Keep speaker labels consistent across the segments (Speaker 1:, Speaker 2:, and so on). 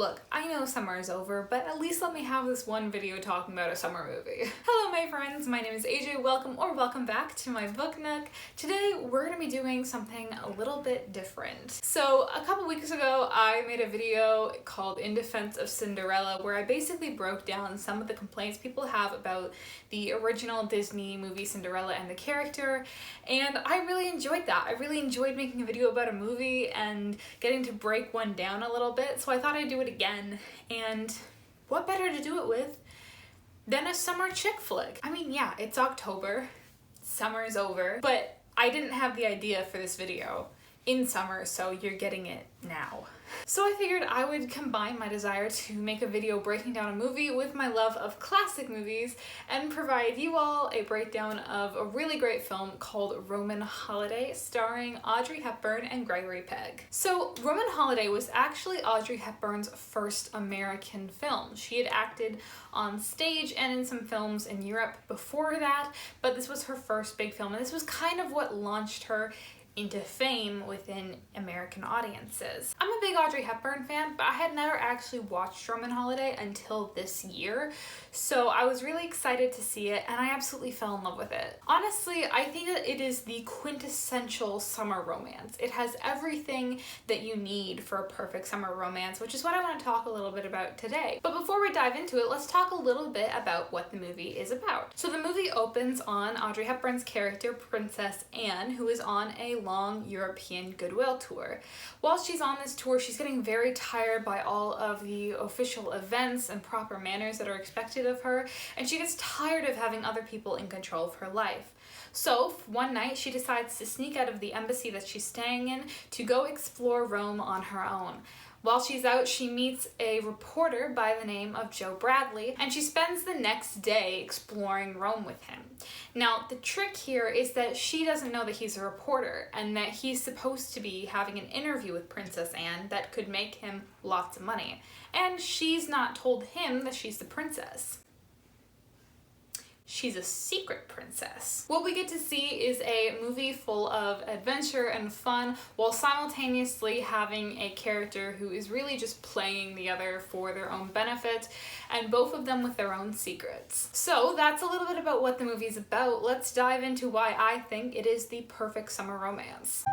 Speaker 1: Look, I know summer is over, but at least let me have this one video talking about a summer movie. Hello my friends, my name is AJ. Welcome back to my book nook. Today we're gonna be doing something a little bit different. So a couple weeks ago I made a video called In Defense of Cinderella where I basically broke down some of the complaints people have about the original Disney movie Cinderella and the character, and I really enjoyed that. I really enjoyed making a video about a movie and getting to break one down a little bit, so I thought I'd do it again. And what better to do it with than a summer chick flick? I mean, yeah, it's October, summer's over, but I didn't have the idea for this video in summer, so you're getting it now. So I figured I would combine my desire to make a video breaking down a movie with my love of classic movies and provide you all a breakdown of a really great film called Roman Holiday, starring Audrey Hepburn and Gregory Peck. So Roman Holiday was actually Audrey Hepburn's first American film. She had acted on stage and in some films in Europe before that, but this was her first big film, and this was kind of what launched her into fame within American audiences. I'm a big Audrey Hepburn fan, but I had never actually watched Roman Holiday until this year, so I was really excited to see it, and I absolutely fell in love with it. Honestly, I think that it is the quintessential summer romance. It has everything that you need for a perfect summer romance, which is what I want to talk a little bit about today. But before we dive into it, let's talk a little bit about what the movie is about. So the movie opens on Audrey Hepburn's character, Princess Anne, who is on a long European goodwill tour. While she's on this tour, she's getting very tired by all of the official events and proper manners that are expected of her, and she gets tired of having other people in control of her life. So one night she decides to sneak out of the embassy that she's staying in to go explore Rome on her own. While she's out, she meets a reporter by the name of Joe Bradley, and she spends the next day exploring Rome with him. Now, the trick here is that she doesn't know that he's a reporter, and that he's supposed to be having an interview with Princess Anne that could make him lots of money. And she's not told him that she's the princess. She's a secret princess. What we get to see is a movie full of adventure and fun, while simultaneously having a character who is really just playing the other for their own benefit, and both of them with their own secrets. So that's a little bit about what the movie's about. Let's dive into why I think it is the perfect summer romance.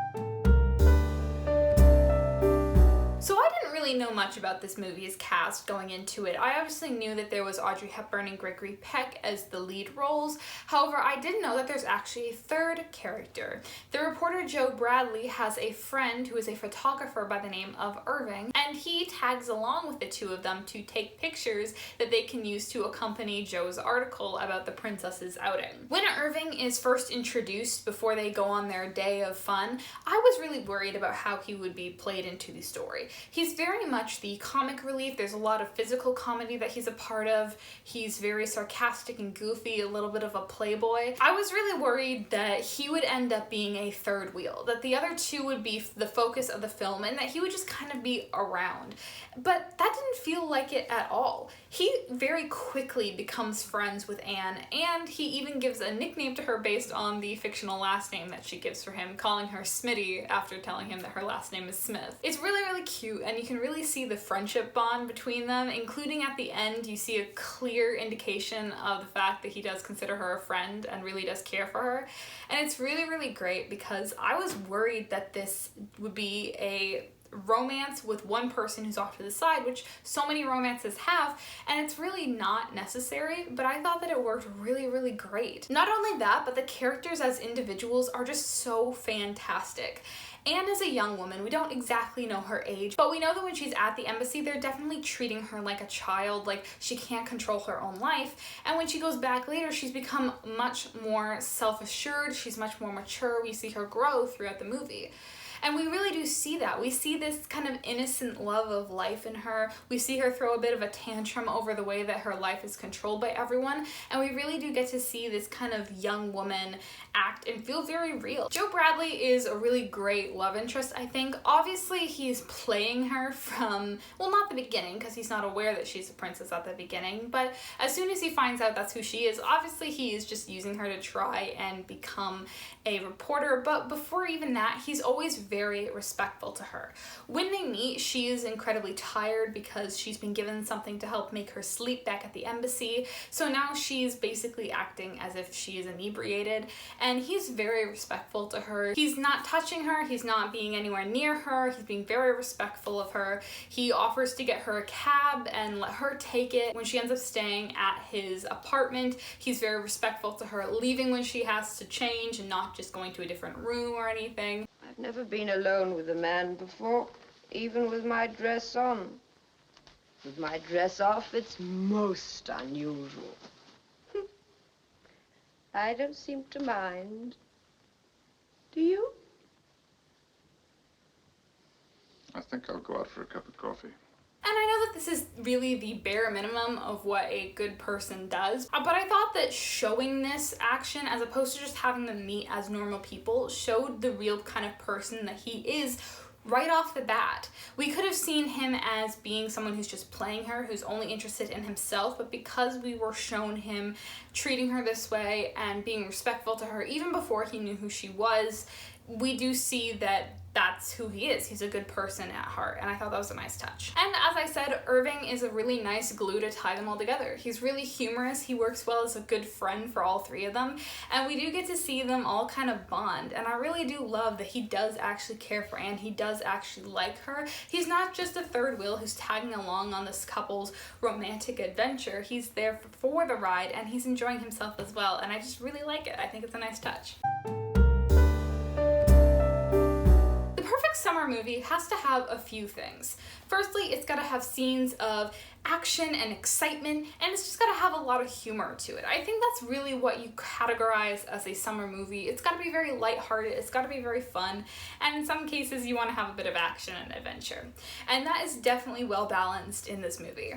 Speaker 1: So I didn't really know much about this movie's cast going into it. I obviously knew that there was Audrey Hepburn and Gregory Peck as the lead roles. However, I didn't know that there's actually a third character. The reporter Joe Bradley has a friend who is a photographer by the name of Irving, and he tags along with the two of them to take pictures that they can use to accompany Joe's article about the princess's outing. When Irving is first introduced before they go on their day of fun, I was really worried about how he would be played into the story. He's very much the comic relief. There's a lot of physical comedy that he's a part of. He's very sarcastic and goofy, a little bit of a playboy. I was really worried that he would end up being a third wheel, that the other two would be the focus of the film, and that he would just kind of be around. But that didn't feel like it at all. He very quickly becomes friends with Anne, and he even gives a nickname to her based on the fictional last name that she gives for him, calling her Smitty after telling him that her last name is Smith. It's really, really cute, and you can really see the friendship bond between them, including at the end you see a clear indication of the fact that he does consider her a friend and really does care for her. And it's really, really great because I was worried that this would be a romance with one person who's off to the side, which so many romances have, and it's really not necessary, but I thought that it worked really, really great. Not only that, but the characters as individuals are just so fantastic. Anne is a young woman. We don't exactly know her age, but we know that when she's at the embassy, they're definitely treating her like a child, like she can't control her own life. And when she goes back later, she's become much more self-assured, she's much more mature. We see her grow throughout the movie. And we really do see that. We see this kind of innocent love of life in her. We see her throw a bit of a tantrum over the way that her life is controlled by everyone. And we really do get to see this kind of young woman act and feel very real. Joe Bradley is a really great love interest, I think. Obviously, he's playing her from, well, not the beginning, because he's not aware that she's a princess at the beginning, but as soon as he finds out that's who she is, obviously he is just using her to try and become a reporter. But before even that, he's always very respectful to her. When they meet, she is incredibly tired because she's been given something to help make her sleep back at the embassy, so now she's basically acting as if she is inebriated, and he's very respectful to her. He's not touching her, he's not being anywhere near her, he's being very respectful of her. He offers to get her a cab and let her take it when she ends up staying at his apartment. He's very respectful to her, leaving when she has to change and not just going to a different room or anything.
Speaker 2: I've never been alone with a man before, even with my dress on. With my dress off, it's most unusual. I don't seem to mind. Do you?
Speaker 3: I think I'll go out for a cup of coffee.
Speaker 1: And I know that this is really the bare minimum of what a good person does, but I thought that showing this action, as opposed to just having them meet as normal people, showed the real kind of person that he is right off the bat. We could have seen him as being someone who's just playing her, who's only interested in himself, but because we were shown him treating her this way and being respectful to her even before he knew who she was, we do see that that's who he is. He's a good person at heart, and I thought that was a nice touch. And as I said, Irving is a really nice glue to tie them all together. He's really humorous, he works well as a good friend for all three of them, and we do get to see them all kind of bond, and I really do love that he does actually care for Anne, he does actually like her. He's not just a third wheel who's tagging along on this couple's romantic adventure. He's there for the ride, and he's enjoying himself as well, and I just really like it. I think it's a nice touch. Summer movie has to have a few things. Firstly, it's got to have scenes of action and excitement, and it's just got to have a lot of humor to it. I think that's really what you categorize as a summer movie. It's got to be very lighthearted, it's got to be very fun, and in some cases you want to have a bit of action and adventure. And that is definitely well balanced in this movie.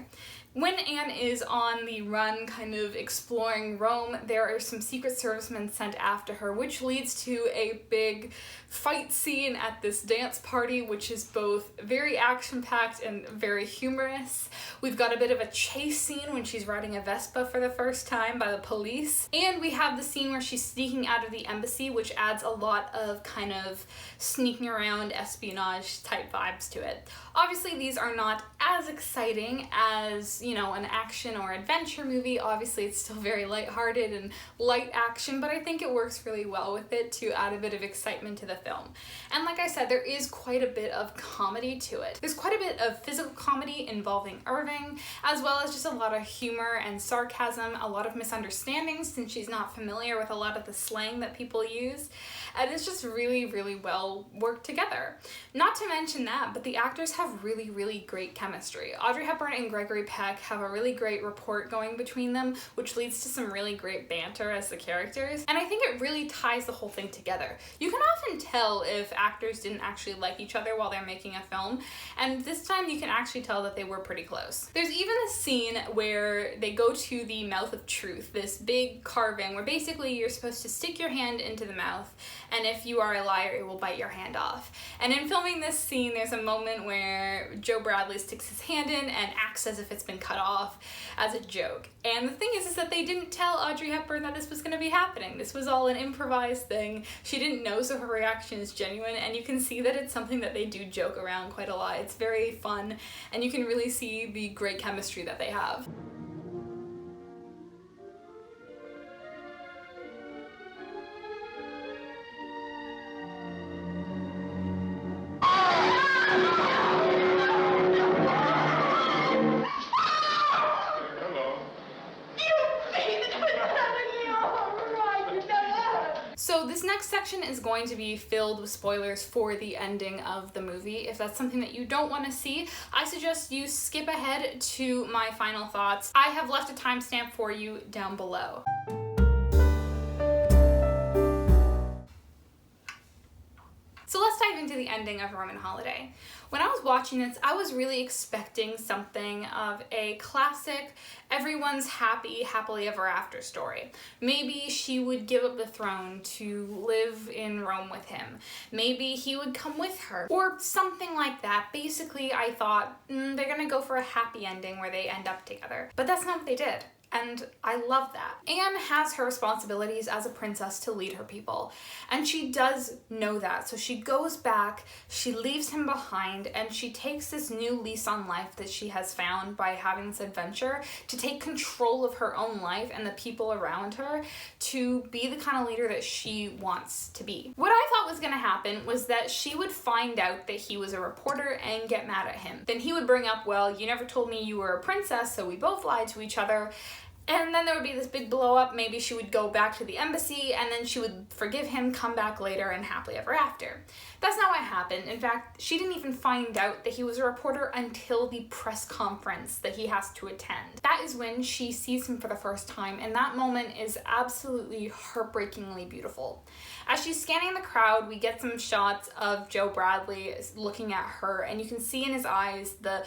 Speaker 1: When Anne is on the run, kind of exploring Rome, there are some Secret Servicemen sent after her, which leads to a big fight scene at this dance party, which is both very action-packed and very humorous. We've got a bit of a chase scene when she's riding a Vespa for the first time by the police. And we have the scene where she's sneaking out of the embassy, which adds a lot of kind of sneaking around espionage type vibes to it. Obviously, these are not as exciting as, you know, an action or adventure movie. Obviously, it's still very lighthearted and light action, but I think it works really well with it to add a bit of excitement to the film. And like I said, there is quite a bit of comedy to it. There's quite a bit of physical comedy involving Irving, as well as just a lot of humor and sarcasm, a lot of misunderstandings since she's not familiar with a lot of the slang that people use. And it's just really, really well worked together. Not to mention that, but the actors have really, really great chemistry. Audrey Hepburn and Gregory Peck have a really great rapport going between them, which leads to some really great banter as the characters. And I think it really ties the whole thing together. You can often tell if actors didn't actually like each other while they're making a film, and this time you can actually tell that they were pretty close. There's even a scene where they go to the Mouth of Truth, this big carving where basically you're supposed to stick your hand into the mouth, and if you are a liar, it will bite your hand off. And in filming this scene, there's a moment where Joe Bradley sticks his hand in and acts as if it's been cut off as a joke. And the thing is that they didn't tell Audrey Hepburn that this was going to be happening. This was all an improvised thing. She didn't know, so her reaction is genuine, and you can see that it's something that they do joke around quite a lot. It's very fun, and you can really see the great chemistry that they have. So this next section is going to be filled with spoilers for the ending of the movie. If that's something that you don't want to see, I suggest you skip ahead to my final thoughts. I have left a timestamp for you down below. So let's dive into the ending of Roman Holiday. When I was watching this, I was really expecting something of a classic, everyone's happy, happily ever after story. Maybe she would give up the throne to live in Rome with him. Maybe he would come with her, or something like that. Basically, I thought, they're gonna go for a happy ending where they end up together. But that's not what they did. And I love that. Anne has her responsibilities as a princess to lead her people, and she does know that. So she goes back, she leaves him behind, and she takes this new lease on life that she has found by having this adventure to take control of her own life and the people around her to be the kind of leader that she wants to be. What I thought was going to happen was that she would find out that he was a reporter and get mad at him. Then he would bring up, well, you never told me you were a princess, so we both lied to each other. And then there would be this big blow up. Maybe she would go back to the embassy and then she would forgive him, come back later, and happily ever after. That's not what happened. In fact, she didn't even find out that he was a reporter until the press conference that he has to attend. That is when she sees him for the first time, and that moment is absolutely heartbreakingly beautiful. As she's scanning the crowd, we get some shots of Joe Bradley looking at her, and you can see in his eyes the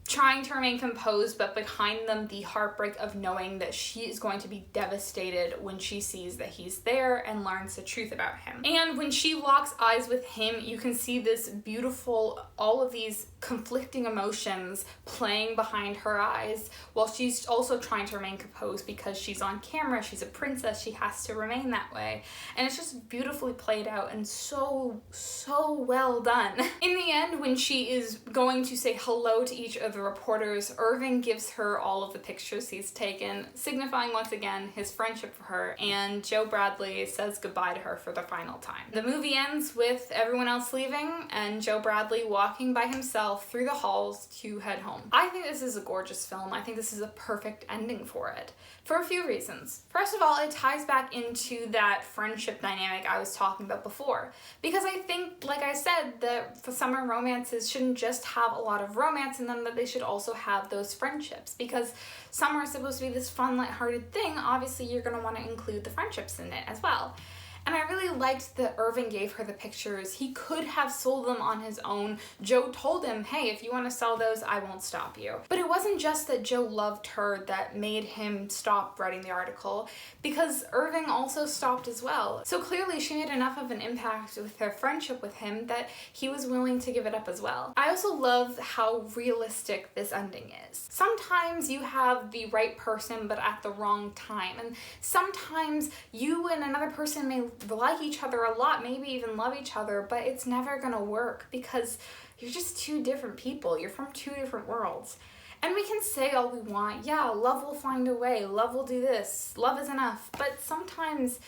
Speaker 1: trying to remain composed, but behind them the heartbreak of knowing that she is going to be devastated when she sees that he's there and learns the truth about him. And when she locks eyes with him, you can see this beautiful, all of these conflicting emotions playing behind her eyes, while she's also trying to remain composed because she's on camera, she's a princess, she has to remain that way. And it's just beautifully played out and so well done. In the end, when she is going to say hello to each of the reporters, Irving gives her all of the pictures he's taken, signifying once again his friendship for her, and Joe Bradley says goodbye to her for the final time. The movie ends with everyone else leaving and Joe Bradley walking by himself through the halls to head home. I think this is a gorgeous film. I think this is a perfect ending for it, for a few reasons. First of all, it ties back into that friendship dynamic I was talking about before, because I think, like I said, that for summer romances shouldn't just have a lot of romance in them, that they should also have those friendships, because summer is supposed to be this fun, lighthearted thing. Obviously, you're going to want to include the friendships in it as well. And I really liked that Irving gave her the pictures. He could have sold them on his own. Joe told him, hey, if you want to sell those, I won't stop you. But it wasn't just that Joe loved her that made him stop writing the article, because Irving also stopped as well. So clearly she made enough of an impact with her friendship with him that he was willing to give it up as well. I also love how realistic this ending is. Sometimes you have the right person but at the wrong time, and sometimes you and another person may like each other a lot, maybe even love each other, but it's never gonna work because you're just two different people. You're from two different worlds. And we can say all we want, yeah, love will find a way, love will do this, love is enough, but sometimes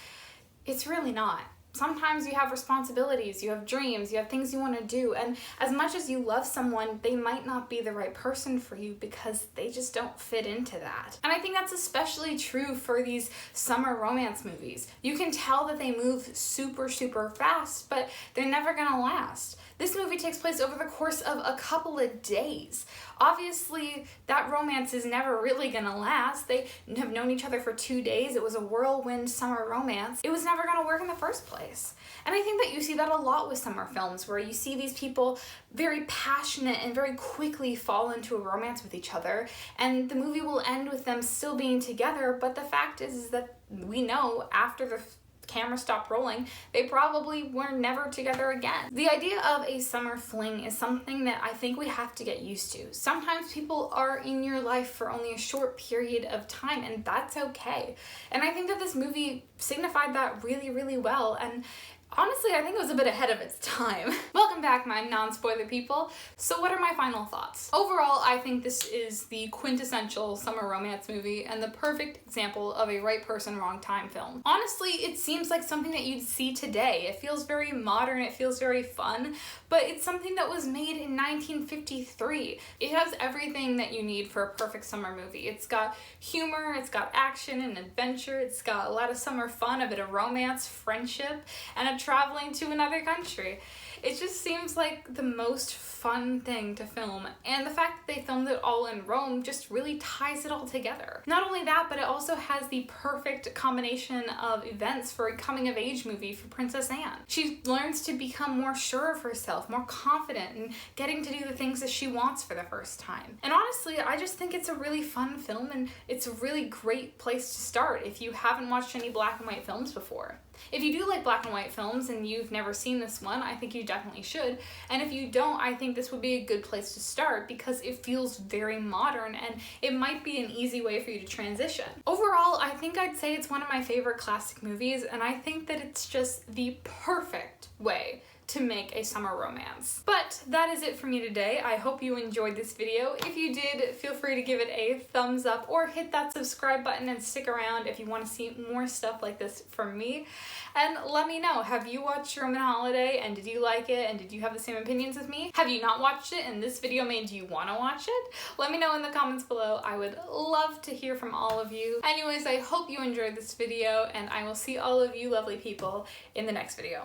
Speaker 1: it's really not. Sometimes you have responsibilities, you have dreams, you have things you want to do, and as much as you love someone, they might not be the right person for you because they just don't fit into that. And I think that's especially true for these summer romance movies. You can tell that they move super fast, but they're never gonna last. This movie takes place over the course of a couple of days. Obviously, that romance is never really gonna last. They have known each other for 2 days. It was a whirlwind summer romance. It was never gonna work in the first place. And I think that you see that a lot with summer films, where you see these people very passionate and very quickly fall into a romance with each other, and the movie will end with them still being together, but the fact is that we know after the camera stopped rolling, they probably were never together again. The idea of a summer fling is something that I think we have to get used to. Sometimes people are in your life for only a short period of time, and that's okay. And I think that this movie signified that really well, and honestly, I think it was a bit ahead of its time. Welcome back, my non-spoiler people. So what are my final thoughts? Overall, I think this is the quintessential summer romance movie and the perfect example of a right person, wrong time film. Honestly, it seems like something that you'd see today. It feels very modern, it feels very fun, but it's something that was made in 1953. It has everything that you need for a perfect summer movie. It's got humor, it's got action and adventure, it's got a lot of summer fun, a bit of romance, friendship, and a traveling to another country. It just seems like the most fun thing to film, and the fact that they filmed it all in Rome just really ties it all together. Not only that, but it also has the perfect combination of events for a coming-of-age movie for Princess Anne. She learns to become more sure of herself, more confident, and getting to do the things that she wants for the first time. And honestly, I just think it's a really fun film, and it's a really great place to start if you haven't watched any black and white films before. If you do like black and white films and you've never seen this one, I think you definitely should. And if you don't, I think this would be a good place to start because it feels very modern and it might be an easy way for you to transition. Overall, I think I'd say it's one of my favorite classic movies, and I think that it's just the perfect way to make a summer romance. But that is it for me today. I hope you enjoyed this video. If you did, feel free to give it a thumbs up or hit that subscribe button and stick around if you want to see more stuff like this from me. And let me know, have you watched Roman Holiday and did you like it and did you have the same opinions as me? Have you not watched it and this video made you want to watch it? Let me know in the comments below. I would love to hear from all of you. Anyways, I hope you enjoyed this video and I will see all of you lovely people in the next video.